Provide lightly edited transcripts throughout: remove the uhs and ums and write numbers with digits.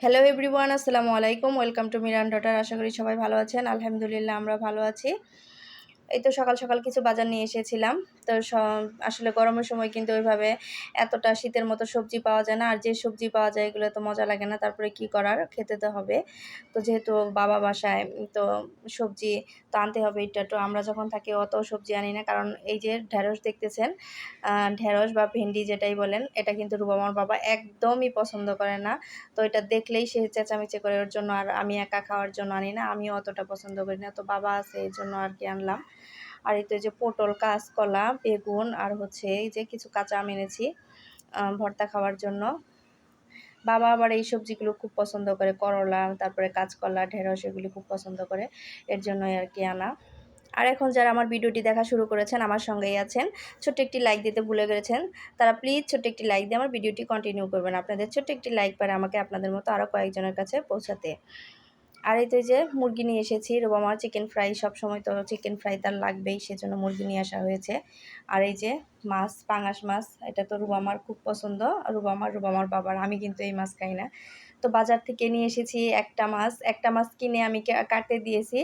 Hello everyone, আসসালামু আলাইকুম। Welcome to Miran daughter. আশা করি সবাই ভালো আছেন। আলহামদুলিল্লাহ আমরা ভালো আছি। এই তো সকাল সকাল কিছু বাজার নিয়ে এসেছিলাম। তো আসলে গরমের সময় কিন্তু ওইভাবে এতটা শীতের মতো সবজি পাওয়া যায় না। আর যে সবজি পাওয়া যায় এগুলো তো মজা লাগে না। তারপরে কি করার, খেতে তো হবে। তো যেহেতু বাবা বাসায়, তো সবজি তো আনতে হবে। এটা তো আমরা যখন থাকি অত সবজি আনি না, কারণ এই যে ঢেঁড়স দেখতেছেন, ঢেঁড়স বা ভেন্ডি যেটাই বলেন, এটা কিন্তু রুবামার বাবা একদমই পছন্দ করে না। তো এটা দেখলেই সে চেঁচামেচি করে ওর জন্য। আর আমি একা খাওয়ার জন্য আনি না, আমিও অতটা পছন্দ করি না। তো বাবা আছে এই জন্য আর কি আনলাম। আর এই তো যে পটল, কাঁচকলা, বেগুন আর হচ্ছে এই যে কিছু কাঁচা আম এনেছি ভর্তা খাওয়ার জন্য। বাবা আবার এই সবজিগুলো খুব পছন্দ করে, করলা, তারপরে কাঁচকলা, ঢেঁড়স এগুলি খুব পছন্দ করে, এর জন্যই আর কি আনা। আর এখন যারা আমার ভিডিওটি দেখা শুরু করেছেন, আমার সঙ্গেই আছেন, ছোট্ট একটি লাইক দিতে ভুলে গেছেন, তারা প্লিজ ছোট্ট একটি লাইক দিয়ে আমার ভিডিওটি কন্টিনিউ করবেন। আপনাদের ছোট্ট একটি লাইক পারে আমাকে আপনাদের মতো আরও কয়েকজনের কাছে পৌঁছাতে। আর এই তো যে মুরগি নিয়ে এসেছি, রুবামার চিকেন ফ্রাই, সবসময় তো চিকেন ফ্রাই তার লাগবেই, সেজন্য মুরগি নিয়ে আসা হয়েছে। আর এই যে মাছ, পাঙাশ মাছ, এটা তো রুবামার খুব পছন্দ। রুবামার বাবার, আমি কিন্তু এই মাছ খাই না। তো বাজার থেকে নিয়ে এসেছি একটা মাছ কিনে আমি কাটতে দিয়েছি।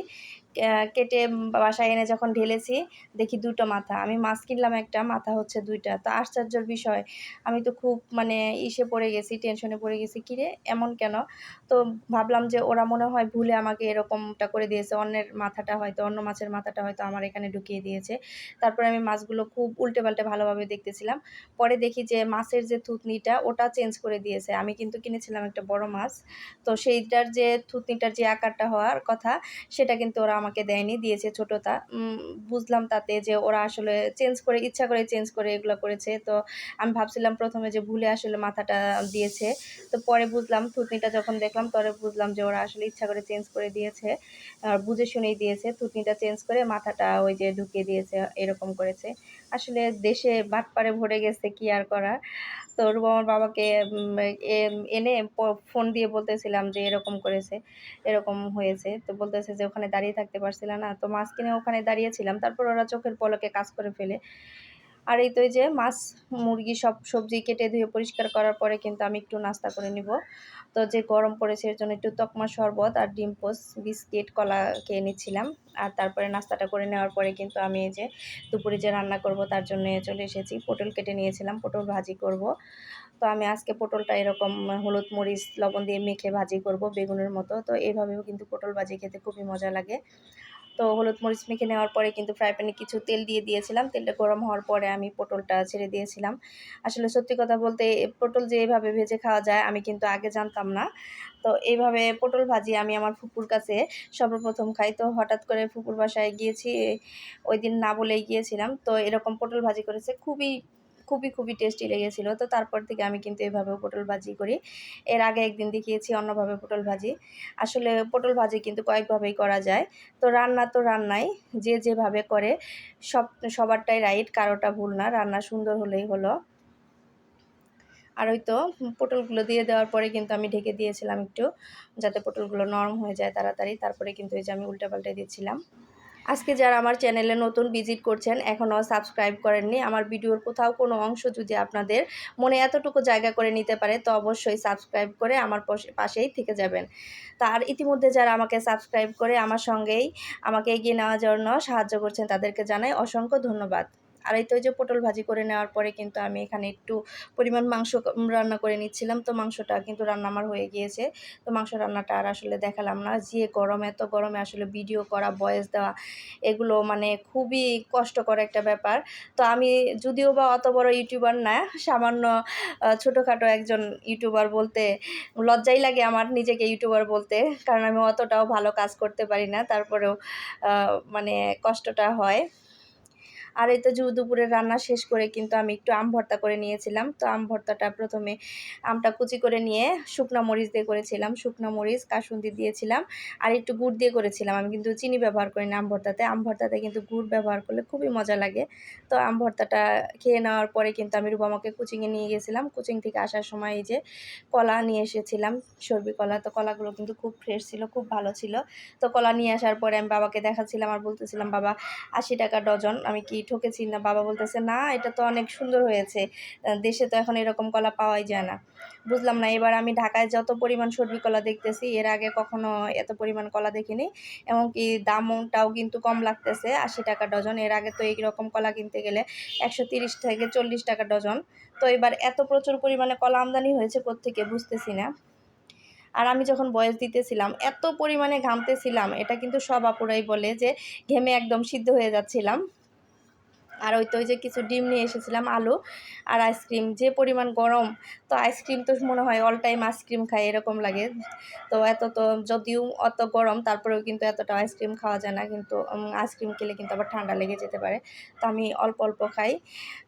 কেটে বাসায় এনে যখন ঢেলেছি, দেখি দুটো মাথা। আমি মাছ কিনলাম একটা, মাথা হচ্ছে দুইটা। তো আশ্চর্যের বিষয়, আমি তো খুব মানে পড়ে গেছি, টেনশনে পড়ে গেছি, কিরে এমন কেন? তো ভাবলাম যে ওরা মনে হয় ভুলে আমাকে এরকমটা করে দিয়েছে, অন্যের মাথাটা হয়তো, অন্য মাছের মাথাটা হয়তো আমার এখানে ঢুকিয়ে দিয়েছে। তারপরে আমি মাছগুলো খুব উল্টে পাল্টে ভালোভাবে দেখতেছিলাম। পরে দেখি যে মাছের যে থুতনিটা ওটা চেঞ্জ করে দিয়েছে। আমি কিন্তু কিনেছিলাম একটা বড় মাছ, তো সেইটার যে থুতনিটার যে আকারটা হওয়ার কথা, সেটা কিন্তু ওরা আমাকে দেয়নি, দিয়েছে ছোটটা। বুঝলাম তাতে যে ওরা আসলে ইচ্ছা করে চেঞ্জ করে এগুলো করেছে। তো আমি ভাবছিলাম প্রথমে যে ভুলে আসলে মাথাটা দিয়েছে। তো পরে বুঝলাম, থুতনিটা যখন দেখলাম পরে বুঝলাম যে ওরা আসলে ইচ্ছা করে চেঞ্জ করে দিয়েছে, আর বুঝে শুনেই দিয়েছে। থুতনিটা চেঞ্জ করে মাথাটা ওই যে ঢুকিয়ে দিয়েছে, এরকম করেছে। আসলে দেশে বাটপারে ভরে গেছে, কি আর করার। তো রুবা আমার বাবাকে এনে ফোন দিয়ে বলতেছিলাম যে এরকম করেছে, এরকম হয়েছে। তো বলতেছে যে ওখানে দাঁড়িয়ে থাকতে পারছিল না, তো মাছ কিনে ওখানে দাঁড়িয়েছিলাম, তারপর ওরা চোখের পলকে কাজ করে ফেলে। আর এই তো এই যে মাছ, মুরগি সব সবজি কেটে ধুয়ে পরিষ্কার করার পরে কিন্তু আমি একটু নাস্তা করে নিব। তো যে গরম পড়েছে এর জন্য একটু তকমা শরবত আর ডিম পোস্ট, বিস্কিট, কলা খেয়ে নিচ্ছিলাম। আর তারপরে নাস্তাটা করে নেওয়ার পরে কিন্তু আমি এই যে দুপুরে যে রান্না করব তার জন্য চলে এসেছি। পটল কেটে নিয়েছিলাম, পটল ভাজি করব। তো আমি আজকে পটলটা এরকম হলুদ মরিচ লবণ দিয়ে মেখে ভাজি করব, বেগুনের মতো। তো এইভাবেও কিন্তু পটল ভাজি খেতে খুবই মজা লাগে। তো হলুদ মরিচ মেখে নেওয়ার পরে কিন্তু ফ্রাই প্যানে কিছু তেল দিয়ে দিয়েছিলাম। তেলটা গরম হওয়ার পরে আমি পটলটা ছেড়ে দিয়েছিলাম। আসলে সত্যি কথা বলতে পটল যে এভাবে ভেজে খাওয়া যায় আমি কিন্তু আগে জানতাম না। তো এইভাবে পটল ভাজি আমি আমার ফুপুর কাছে সর্বপ্রথম খাই। তো হঠাৎ করে ফুপুর বাসায় গিয়েছি, ওইদিন না বলেই গিয়েছিলাম। তো এরকম পটল ভাজি করেছে, খুবই টেস্টি লেগেছিল। তো তারপর থেকে আমি কিন্তু এভাবেও পটল ভাজি করি। এর আগে একদিন দেখিয়েছি অন্যভাবে পটল ভাজি। আসলে পটল ভাজি কিন্তু কয়েকভাবেই করা যায়। তো রান্না তো রান্নাই, যে যেভাবে করে সবারটাই রাইট, কারোটা ভুল না। রান্না সুন্দর হলেই হলো। আর ওই তো পটলগুলো দিয়ে দেওয়ার পরে কিন্তু আমি ঢেকে দিয়েছিলাম একটু, যাতে পটলগুলো নরম হয়ে যায় তাড়াতাড়ি। তারপরে কিন্তু এই যে আমি উল্টে পাল্টে দিচ্ছিলাম। আজকে যারা আমার চ্যানেলে নতুন ভিজিট করছেন, এখনও সাবস্ক্রাইব করেননি, আমার ভিডিওর কোথাও কোনো অংশ যদি আপনাদের মনে এতটুকু জায়গা করে নিতে পারে, তো অবশ্যই সাবস্ক্রাইব করে আমার পাশেই থেকে যাবেন। আর ইতিমধ্যে যারা আমাকে সাবস্ক্রাইব করে আমার সঙ্গেই আমাকে এগিয়ে নেওয়ার জন্য সাহায্য করছেন, তাদেরকে জানাই অসংখ্য ধন্যবাদ। আর এই তো ওই যে পটল ভাজি করে নেওয়ার পরে কিন্তু আমি এখানে একটু পরিমাণ মাংস রান্না করে নিচ্ছিলাম। তো মাংসটা কিন্তু রান্না আমার হয়ে গিয়েছে। তো মাংস রান্নাটা আর আসলে দেখালাম না, যে গরম, এত গরমে আসলে ভিডিও করা, ভয়েস দেওয়া, এগুলো মানে খুবই কষ্টকর একটা ব্যাপার। তো আমি যদিও বা অত বড় ইউটিউবার না, সামান্য ছোটোখাটো একজন ইউটিউবার বলতে লজ্জাই লাগে আমার নিজেকে ইউটিউবার বলতে, কারণ আমি অতটাও ভালো কাজ করতে পারি না। তারপরেও মানে কষ্টটা হয়। আর এই তো দুপুরের রান্না শেষ করে কিন্তু আমি একটু আম ভর্তা করে নিয়েছিলাম। তো আম ভর্তাটা প্রথমে আমটা কুচি করে নিয়ে শুকনো মরিচ দিয়ে করেছিলাম, শুকনো মরিচ, কাসুন্দি দিয়েছিলাম আর একটু গুড় দিয়ে করেছিলাম। আমি কিন্তু চিনি ব্যবহার করি না আম ভর্তাতে। আম ভর্তাতে কিন্তু গুড় ব্যবহার করলে খুবই মজা লাগে। তো আম ভর্তাটা খেয়ে নেওয়ার পরে কিন্তু আমি রুবামাকে কোচিংয়ে নিয়ে গেছিলাম। কোচিং থেকে আসার সময় এই যে কলা নিয়ে এসেছিলাম, সরবি কলা। তো কলাগুলো কিন্তু খুব ফ্রেশ ছিল, খুব ভালো ছিল। তো কলা নিয়ে আসার পরে আমি বাবাকে দেখাচ্ছিলাম আর বলতেছিলাম, বাবা 80 টাকা ডজন। আমি কি ঠকেছি না। বাবা বলতেছে, "না, এটা তো অনেক সুন্দর হয়েছে। দেশে তো এখন এরকম কলা পাওয়াই যায় না।" বুঝলাম না, এবার আমি ঢাকায় যত পরিমাণ সবজি কলা দেখতেছি, এর আগে কখনো এত পরিমাণ কলা দেখিনি। এমনকি দামটাও কিন্তু কম লাগতেছে, ৳৮০ ডজন। এর আগে তো এইরকম কলা কিনতে গেলে ৳১৩০ থেকে ৳৪০ ডজন। তো এবার এত প্রচুর পরিমাণে কলা আমদানি হয়েছে কোত্থেকে বুঝতেছি না। আর আমি যখন বয়েস দিতেছিলাম এত পরিমাণে ঘামতেছিলাম, এটা কিন্তু সব আপুরাই বলে যে ঘেমে একদম সিদ্ধ হয়ে যাচ্ছিলাম। আর ওই যে কিছু ডিম নিয়ে এসেছিলাম, আলু আর আইসক্রিম। যে পরিমাণ গরম, তো আইসক্রিম তো মনে হয় অল টাইম আইসক্রিম খাই এরকম লাগে। তো তো যদিও অত গরম, তারপরেও কিন্তু এতটা আইসক্রিম খাওয়া যায় না, কিন্তু আইসক্রিম খেলে কিন্তু আবার ঠান্ডা লেগে যেতে পারে। তো আমি অল্প অল্প খাই।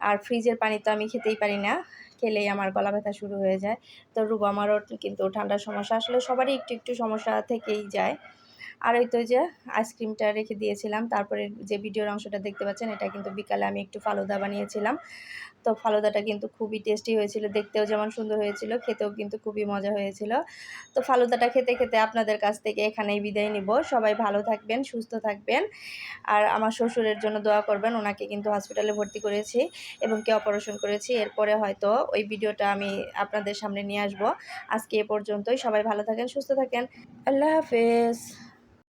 আর ফ্রিজের পানি তো আমি খেতেই পারি না, খেলেই আমার গলা ব্যথা শুরু হয়ে যায়। তো আমারও কিন্তু ঠান্ডার সমস্যা, আসলে সবারই একটু একটু সমস্যা থেকেই যায়। আর ওই তো যে আইসক্রিমটা রেখে দিয়েছিলাম, তারপরে যে ভিডিওর অংশটা দেখতে পাচ্ছেন, এটা কিন্তু বিকালে আমি একটু ফালুদা বানিয়েছিলাম। তো ফালুদাটা কিন্তু খুবই টেস্টি হয়েছিল, দেখতেও যেমন সুন্দর হয়েছিল, খেতেও কিন্তু খুবই মজা হয়েছিল। তো ফালুদাটা খেতে খেতে আপনাদের কাছ থেকে এখানেই বিদায় নিব। সবাই ভালো থাকবেন, সুস্থ থাকবেন। আর আমার শ্বশুরের জন্য দোয়া করবেন, ওনাকে কিন্তু হসপিটালে ভর্তি করেছি এবং অপারেশন করেছি। এরপরে হয়তো ওই ভিডিওটা আমি আপনাদের সামনে নিয়ে আসব। আজকে এ পর্যন্তই। সবাই ভালো থাকেন, সুস্থ থাকেন। আল্লাহ হাফেজ।